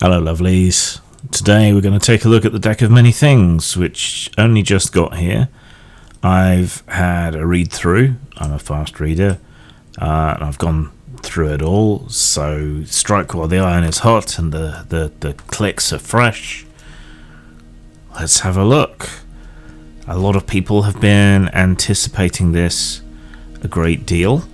Hello lovelies. Today we're going to take a look at the deck of many things, which only just got here. I've had a read through. I'm a fast reader, and I've gone through it all. So strike while the iron is hot and the clicks are fresh. Let's have a look. A lot of people have been anticipating this a great deal.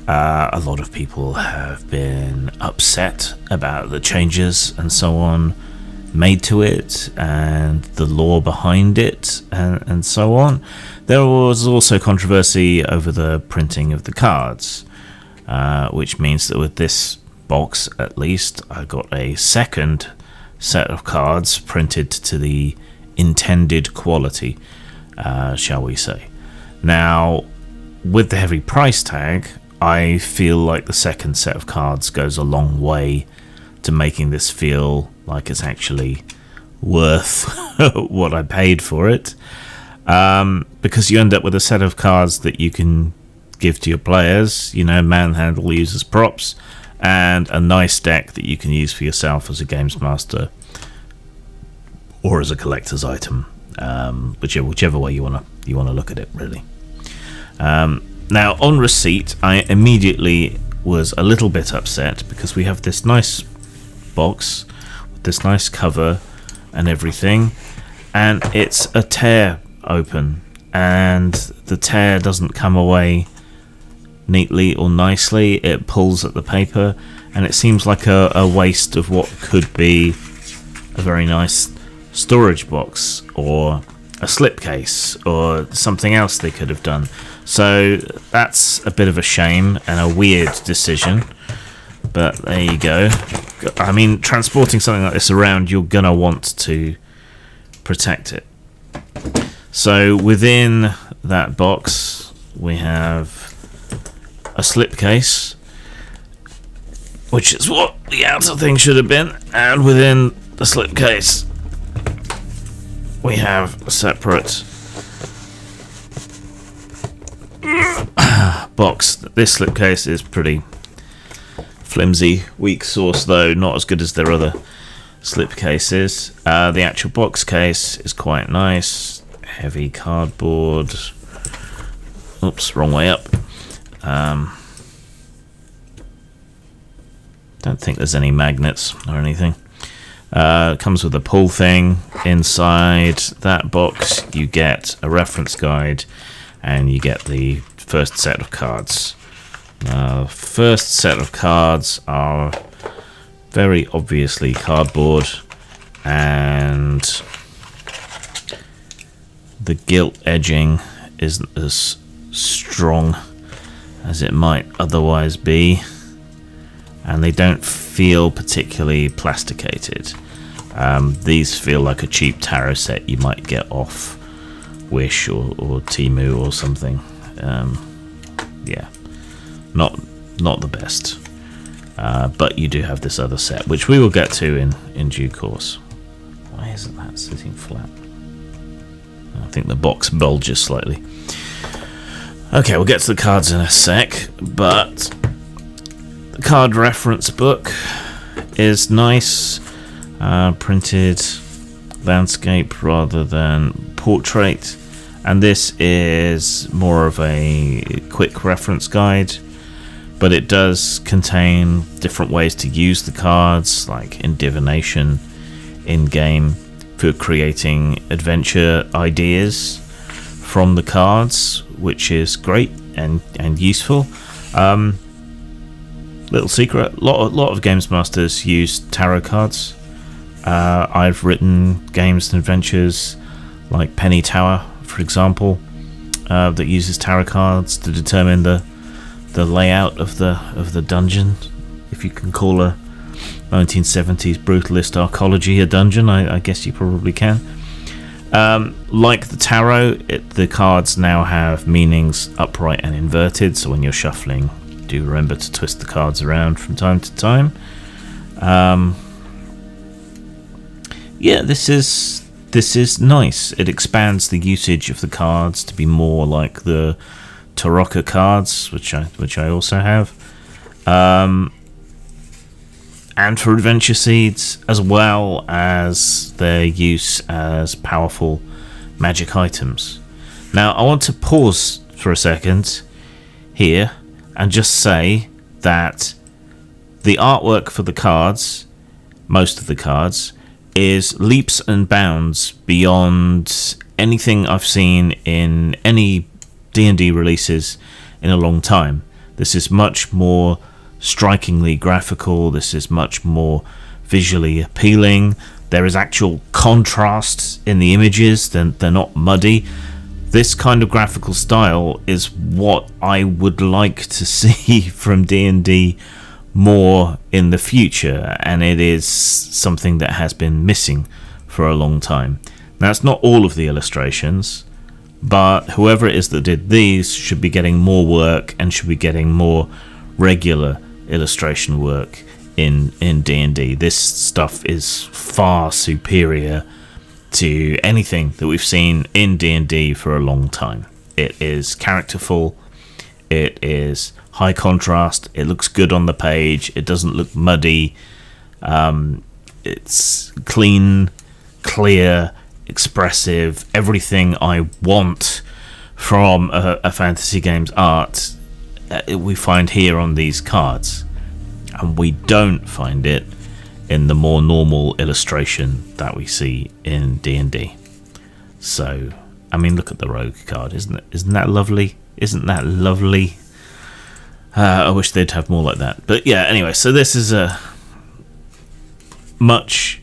A lot of people have been upset about the changes and so on made to it and the lore behind it and so on. There was also controversy over the printing of the cards, which means that with this box at least I got a second set of cards printed to the intended quality, shall we say. Now, with the heavy price tag, I feel like the second set of cards goes a long way to making this feel like it's actually worth what I paid for it, because you end up with a set of cards that you can give to your players, manhandle, use as props, and a nice deck that you can use for yourself as a games master or as a collector's item, whichever way you want to look at it, really. Now, on receipt, I immediately was a little bit upset because we have this nice box with this nice cover and everything, and it's a tear open, and the tear doesn't come away neatly or nicely. It pulls at the paper, and it seems like a waste of what could be a very nice storage box or a slipcase or something else they could have done. So that's a bit of a shame and a weird decision, but there you go. I mean, transporting something like this around, you're gonna want to protect it. So within that box we have a slipcase, which is what the outer thing should have been, and within the slipcase we have a separate box. This slipcase is pretty flimsy, weak source though, not as good as their other slipcases. The actual box case is quite nice, heavy cardboard. Oops, wrong way up. Don't think there's any magnets or anything. Comes with a pull thing. Inside that box you get a reference guide and you get the first set of cards. First set of cards are very obviously cardboard, and the gilt edging isn't as strong as it might otherwise be, and they don't feel particularly plasticated. These feel like a cheap tarot set you might get off Wish or Temu or something. Yeah, not the best, but you do have this other set, which we will get to in due course. Why isn't that sitting flat? I think the box bulges slightly. Okay, we'll get to the cards in a sec, but the card reference book is nice, printed landscape rather than portrait, and this is more of a quick reference guide, but it does contain different ways to use the cards, like in divination, in game, for creating adventure ideas from the cards, which is great and useful. Little secret, a lot of games masters use tarot cards. I've written games and adventures like Penny Tower, for example, that uses tarot cards to determine the layout of the dungeon. If you can call a 1970s brutalist arcology a dungeon, I guess you probably can. Like the tarot, the cards now have meanings upright and inverted, so when you're shuffling, do remember to twist the cards around from time to time. Yeah, this is nice. It expands the usage of the cards to be more like the Tarocca cards, which I also have. and for adventure seeds, as well as their use as powerful magic items. Now, I want to pause for a second here and just say that the artwork for the cards, most of the cards, is leaps and bounds beyond anything I've seen in any D&D releases in a long time. This is much more strikingly graphical. This is much more visually appealing. There is actual contrast in the images. They're not muddy. This kind of graphical style is what I would like to see from D&D more in the future, and it is something that has been missing for a long time. Now, it's not all of the illustrations, but whoever it is that did these should be getting more work and should be getting more regular illustration work in D&D. This stuff is far superior to anything that we've seen in D&D for a long time. It is characterful, it is high contrast, it looks good on the page, it doesn't look muddy, it's clean, clear, expressive, everything I want from a fantasy game's art we find here on these cards, and we don't find it in the more normal illustration that we see in D&D. So, I mean, look at the rogue card, isn't that lovely? Isn't that lovely? I wish they'd have more like that. But yeah, anyway, so this is a much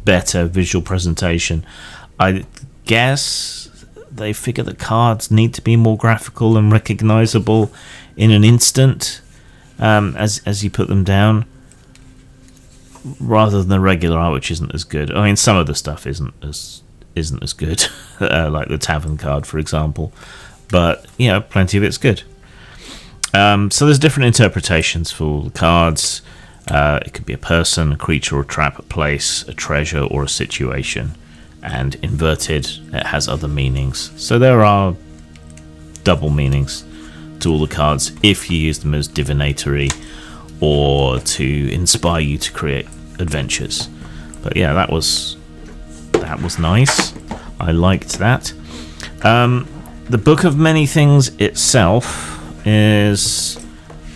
better visual presentation. I guess they figure that cards need to be more graphical and recognizable in an instant as you put them down, rather than the regular art, which isn't as good. I mean, some of the stuff isn't as good, like the tavern card, for example. But plenty of it's good. So there's different interpretations for the cards. It could be a person, a creature, or a trap, a place, a treasure, or a situation. And inverted, it has other meanings. So there are double meanings to all the cards if you use them as divinatory or to inspire you to create adventures. But yeah, that was nice. I liked that. The Book of Many Things itself is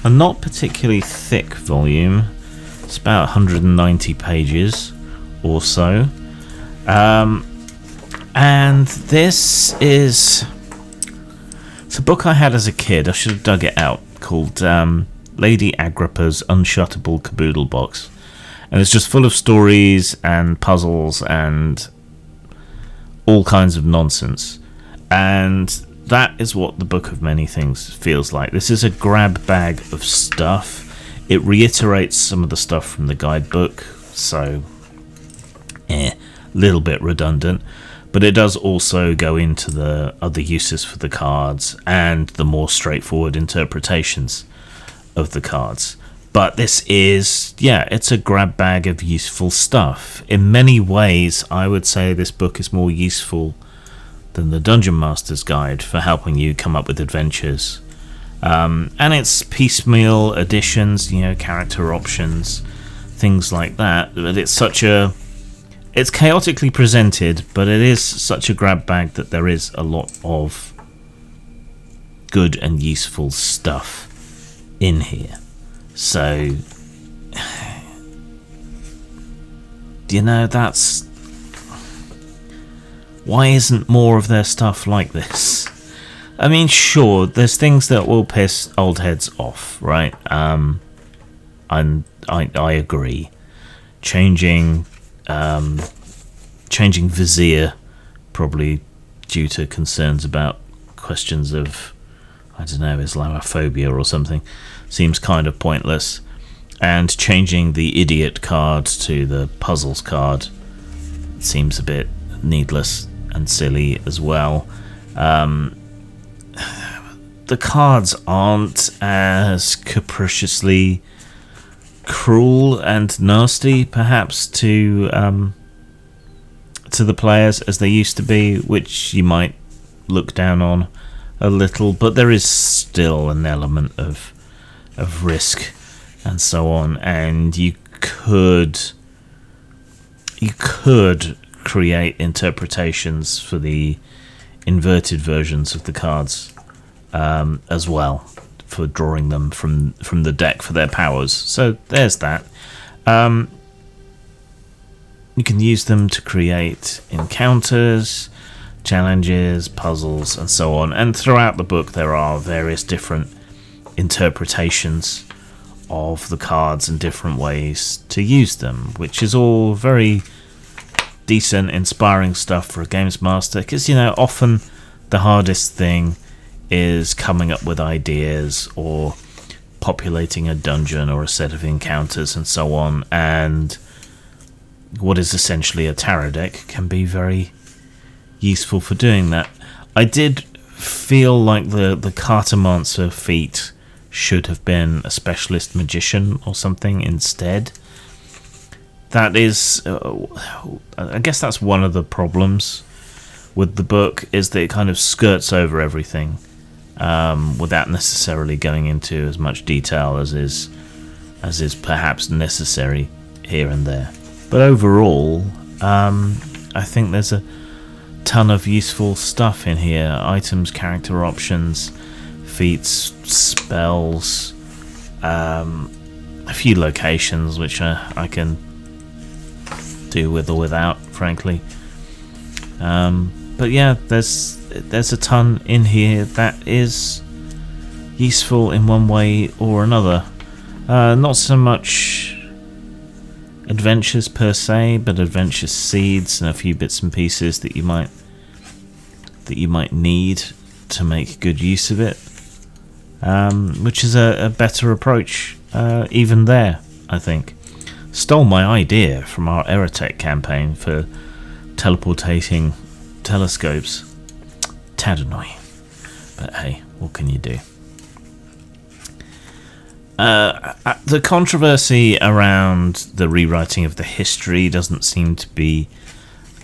a not particularly thick volume. It's about 190 pages or so. And this is... it's a book I had as a kid. I should have dug it out, called Lady Agrippa's Unshuttable Caboodle Box. And it's just full of stories and puzzles and all kinds of nonsense. And that is what the Book of Many Things feels like. This is a grab bag of stuff. It reiterates some of the stuff from the guidebook, so little bit redundant, but it does also go into the other uses for the cards and the more straightforward interpretations of the cards. But this is, it's a grab bag of useful stuff. In many ways, I would say this book is more useful than the Dungeon Master's Guide for helping you come up with adventures. And it's piecemeal additions, character options, things like that. But it's chaotically presented, but it is such a grab bag that there is a lot of good and useful stuff in here. So, that's... why isn't more of their stuff like this? I mean, sure, there's things that will piss old heads off, right? And I agree. Changing Vizier, probably due to concerns about questions of, Islamophobia or something, seems kind of pointless. And changing the Idiot card to the Puzzles card seems a bit needless and silly as well. The cards aren't as capriciously cruel and nasty, perhaps, to the players as they used to be, which you might look down on a little, but there is still an element of risk and so on, and you could create interpretations for the inverted versions of the cards as well, for drawing them from the deck for their powers. So there's that. You can use them to create encounters, challenges, puzzles, and so on. And throughout the book there are various different interpretations of the cards and different ways to use them, which is all very decent, inspiring stuff for a games master, because often the hardest thing is coming up with ideas or populating a dungeon or a set of encounters and so on, and what is essentially a tarot deck can be very useful for doing that. I did feel like the Cartomancer feat should have been a specialist magician or something instead. That is, I guess that's one of the problems with the book, is that it kind of skirts over everything without necessarily going into as much detail as is perhaps necessary here and there. But overall, I think there's a ton of useful stuff in here. Items, character options, feats, spells, a few locations which I can do with or without, frankly. But yeah, there's a ton in here that is useful in one way or another. Not so much adventures per se, but adventure seeds and a few bits and pieces that you might need to make good use of it, which is a better approach even there, I think. Stole my idea from our Eratech campaign for teleportating telescopes. Tad annoying, but hey, what can you do? The controversy around the rewriting of the history doesn't seem to be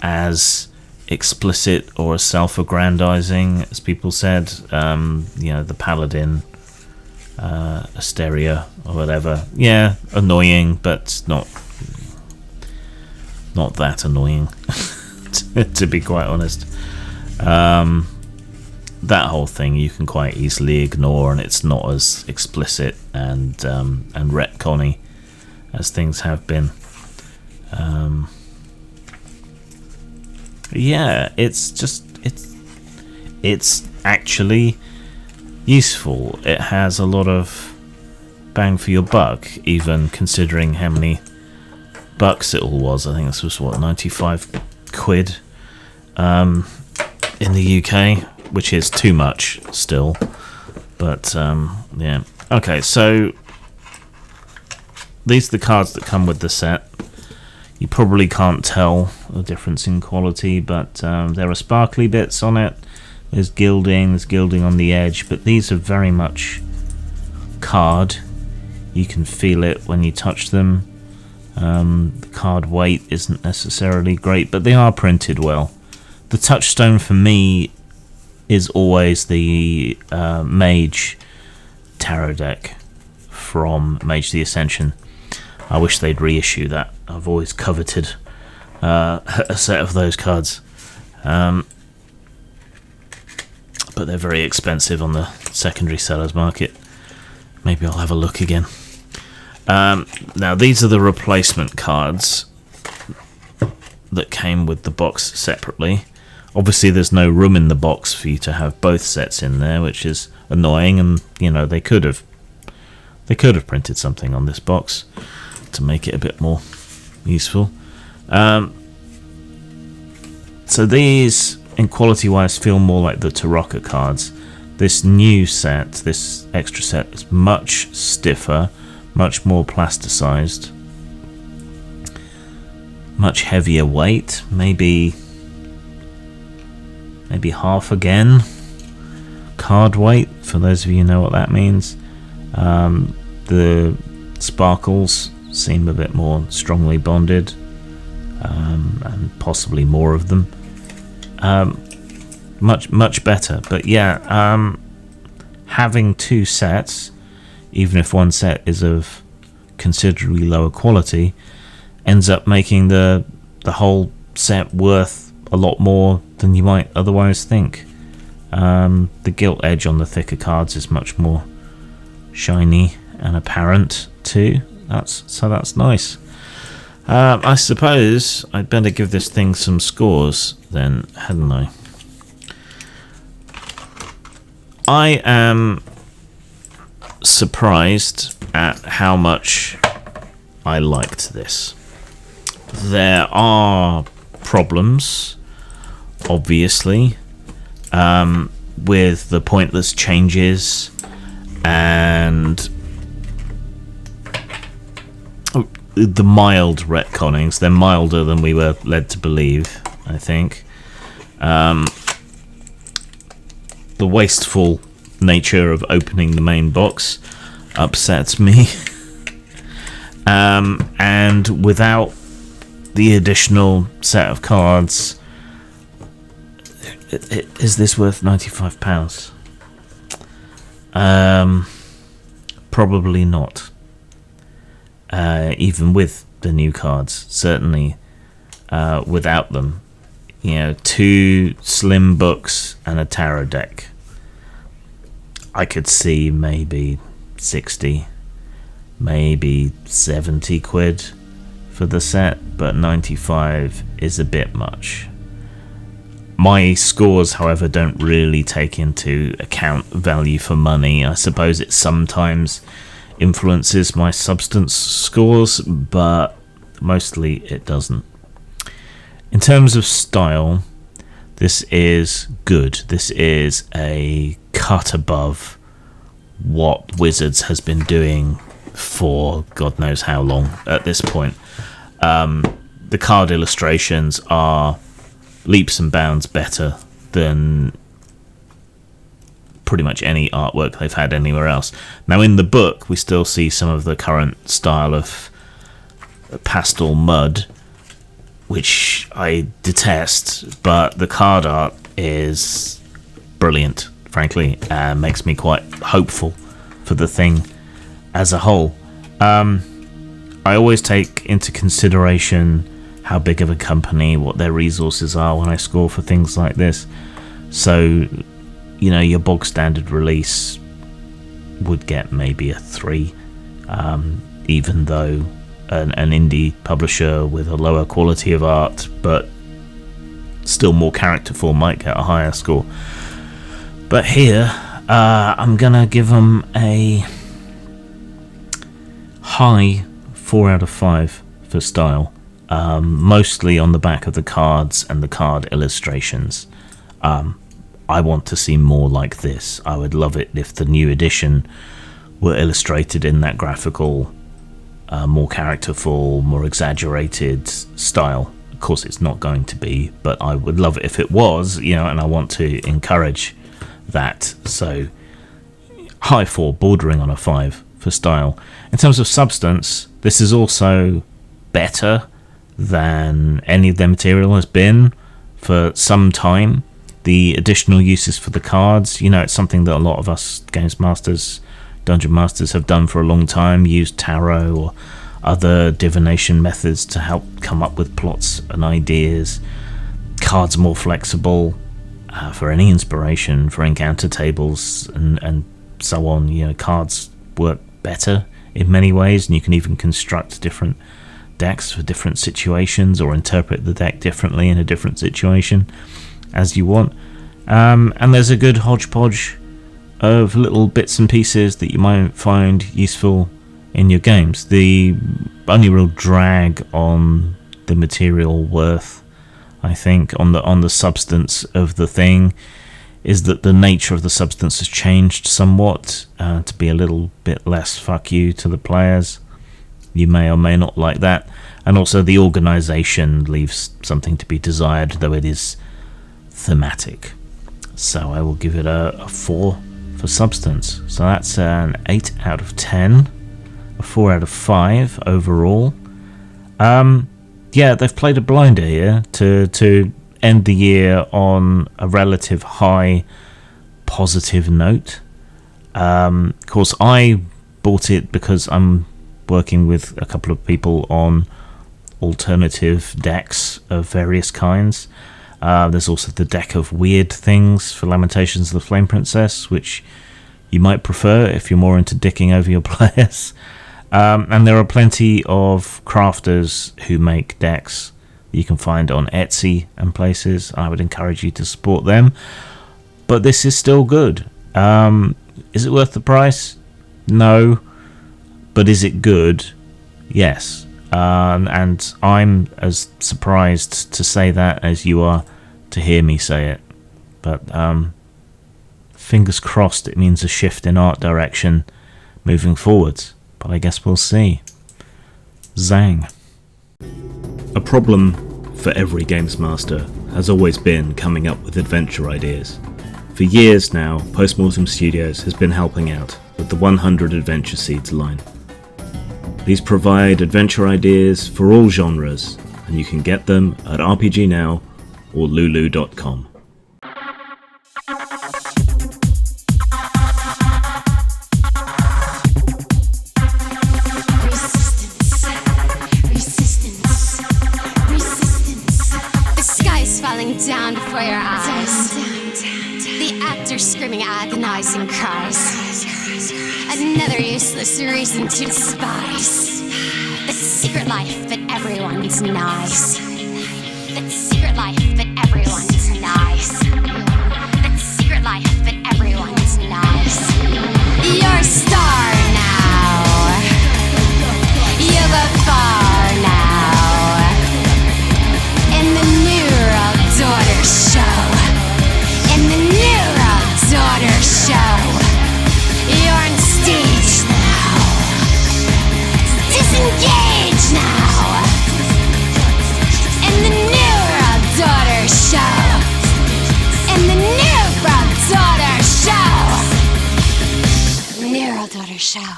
as explicit or as self-aggrandizing as people said. The Paladin, Asteria, or whatever. Yeah, annoying, but not that annoying, to be quite honest. That whole thing you can quite easily ignore, and it's not as explicit and retconny as things have been. Yeah, it's actually useful. It has a lot of bang for your buck, even considering how many bucks it all was. I think this was 95 quid in the UK, which is too much still, but yeah. Okay, so these are the cards that come with the set. You probably can't tell the difference in quality, but there are sparkly bits on it. There's gilding on the edge, but these are very much card. You can feel it when you touch them. The card weight isn't necessarily great, but they are printed well. The touchstone for me is always the Mage tarot deck from Mage the Ascension. I wish they'd reissue that. I've always coveted a set of those cards, but they're very expensive on the secondary sellers market. Maybe I'll have a look again. Now these are the replacement cards that came with the box separately. Obviously there's no room in the box for you to have both sets in there, which is annoying, and they could have printed something on this box to make it a bit more useful. So these, in quality wise, feel more like the Tarocca cards. This new set, this extra set, is much stiffer, much more plasticized, much heavier weight, maybe half again card weight, for those of you who know what that means. The sparkles seem a bit more strongly bonded, and possibly more of them. Much better. But yeah, having two sets, even if one set is of considerably lower quality ends up making the whole set worth a lot more than you might otherwise think. The gilt edge on the thicker cards is much more shiny and apparent too. That's nice. I suppose I'd better give this thing some scores then, hadn't I? I am surprised at how much I liked this. There are problems, obviously, with the pointless changes and the mild retconnings. They're milder than we were led to believe, I think. The wasteful nature of opening the main box upsets me. And without the additional set of cards, is this worth £95? Probably not. Even with the new cards, certainly without them. 2 slim books and a tarot deck. I could see maybe 60, maybe 70 quid for the set, but 95 is a bit much. My scores, however, don't really take into account value for money. I suppose it sometimes influences my substance scores, but mostly it doesn't. In terms of style, this is good. This is a cut above what Wizards has been doing for God knows how long at this point. The card illustrations are leaps and bounds better than pretty much any artwork they've had anywhere else. Now in the book we still see some of the current style of pastel mud, which I detest, but the card art is brilliant, frankly, and makes me quite hopeful for the thing as a whole. I always take into consideration how big of a company, what their resources are when I score for things like this. So, your bog standard release would get maybe a 3, even though an indie publisher with a lower quality of art but still more characterful might get a higher score. But here, I'm gonna give them a high 4 out of 5 for style, mostly on the back of the cards and the card illustrations. I want to see more like this. I would love it if the new edition were illustrated in that graphical, more characterful, more exaggerated style. Of course it's not going to be, but I would love it if it was, and I want to encourage that. So high 4, bordering on a 5 for style. In terms of substance, this is also better than any of their material has been for some time. The additional uses for the cards, it's something that a lot of us games masters, dungeon masters have done for a long time, used tarot or other divination methods to help come up with plots and ideas. Cards are more flexible for any inspiration, for encounter tables and so on. Cards work better in many ways, and you can even construct different decks for different situations or interpret the deck differently in a different situation as you want. And there's a good hodgepodge of little bits and pieces that you might find useful in your games. The only real drag on the material worth, I think, on the substance of the thing, is that the nature of the substance has changed somewhat to be a little bit less fuck you to the players. You may or may not like that. And also the organisation leaves something to be desired, though it is thematic. So I will give it a 4 for substance. So that's an 8 out of 10, a 4 out of 5 overall. They've played a blinder here to end the year on a relative high positive note. Of course, I bought it because I'm working with a couple of people on alternative decks of various kinds. There's also the deck of weird things for Lamentations of the Flame Princess, which you might prefer if you're more into dicking over your players. And there are plenty of crafters who make decks you can find on Etsy and places. I would encourage you to support them. But this is still good. Is it worth the price? No. But is it good? Yes. And I'm as surprised to say that as you are to hear me say it. But fingers crossed it means a shift in art direction moving forwards. But I guess we'll see. Zang. A problem for every games master has always been coming up with adventure ideas. For years now, Postmortem Studios has been helping out with the 100 Adventure Seeds line. These provide adventure ideas for all genres, and you can get them at RPG Now or lulu.com. Down before your eyes, the actors screaming agonizing cries. Another useless reason to despise the secret life that everyone's nice. That secret life that everyone's nice. That secret life that everyone's nice. You're a star now. You go far now. In the Nero Daughter Show. In the Nero Daughter Show. You're on stage now. Disengage now. In the Nero Daughter Show. In the Nero Daughter Show. Nero Daughter Show.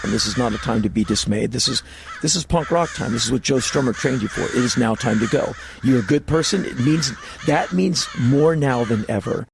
And this is not a time to be dismayed. This is punk rock time. This is what Joe Strummer trained you for. It is now time to go. You're a good person. That means more now than ever.